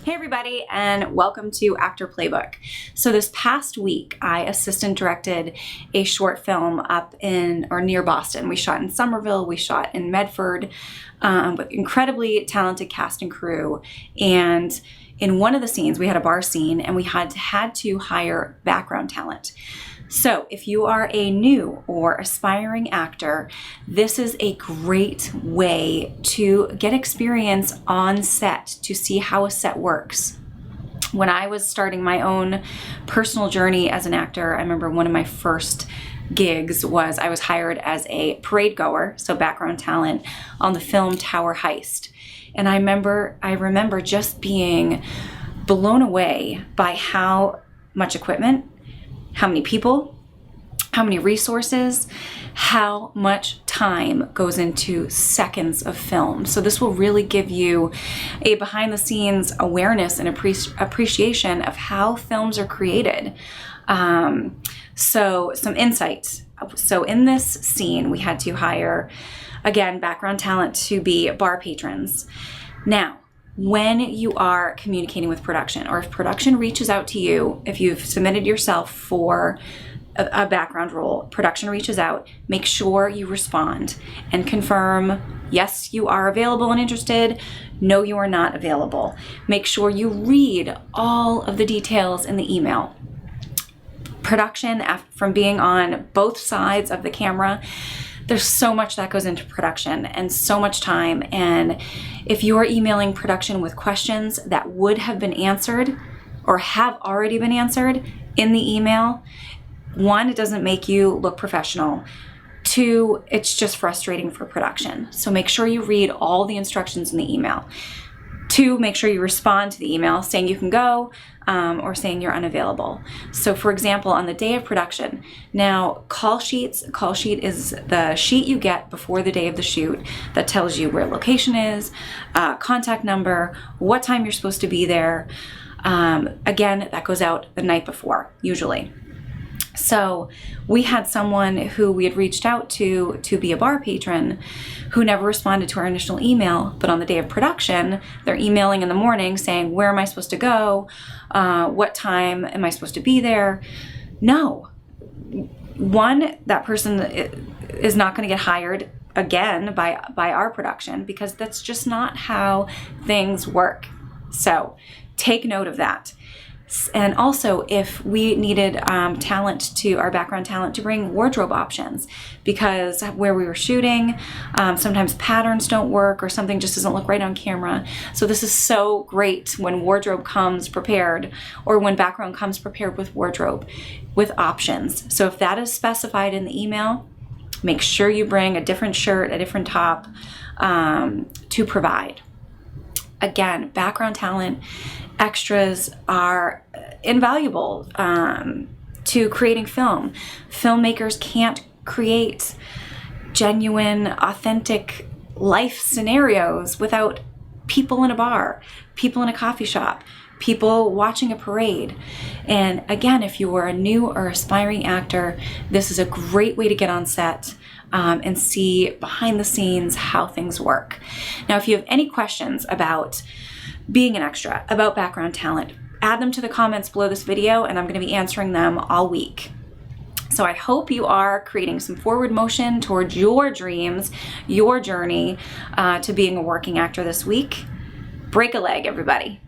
Hey everybody, and welcome to ActorPlaybook. So this past week, I assistant directed a short film up in or near Boston. We shot in Somerville, we shot in Medford, with incredibly talented cast and crew. And in one of the scenes, we had a bar scene, and we had to hire background talent. So if you are a new or aspiring actor, this is a great way to get experience on set, to see how a set works. When I was starting my own personal journey as an actor, I remember one of my first gigs was I was hired as a parade goer, so background talent, on the film Tower Heist. And I remember just being blown away by how much equipment, how many people, how many resources, how much time goes into seconds of film. So this will really give you a behind the scenes awareness and appreciation of how films are created. So some insights. So in this scene, we had to hire, again, background talent to be bar patrons. Now, when you are communicating with production, or if production reaches out to you, if you've submitted yourself for a background role, production reaches out, make sure you respond and confirm, yes, you are available and interested, no, you are not available. Make sure you read all of the details in the email. Production, from being on both sides of the camera, there's so much that goes into production and so much time. And if you are emailing production with questions that would have been answered or have already been answered in the email, one, it doesn't make you look professional. Two, it's just frustrating for production. So make sure you read all the instructions in the email. Two, make sure you respond to the email saying you can go, or saying you're unavailable. So for example, on the day of production, now call sheet is the sheet you get before the day of the shoot that tells you where location is, contact number, what time you're supposed to be there. Again, that goes out the night before, usually. So we had someone who we had reached out to be a bar patron who never responded to our initial email, but on the day of production, they're emailing in the morning saying, where am I supposed to go? What time am I supposed to be there? No. One, that person is not going to get hired again by our production, because that's just not how things work. So take note of that. And also, if we needed our background talent to bring wardrobe options, because where we were shooting, sometimes patterns don't work or something just doesn't look right on camera. So this is so great when wardrobe comes prepared, or when background comes prepared with wardrobe, with options. So if that is specified in the email, make sure you bring a different shirt, a different top to provide. Again, background talent, extras are invaluable to creating film. Filmmakers can't create genuine, authentic life scenarios without people in a bar, people in a coffee shop, people watching a parade. And again, if you are a new or aspiring actor, this is a great way to get on set and see behind the scenes how things work. Now, if you have any questions about being an extra, about background talent, add them to the comments below this video, and I'm going to be answering them all week. So I hope you are creating some forward motion towards your dreams, your journey to being a working actor this week. Break a leg, everybody.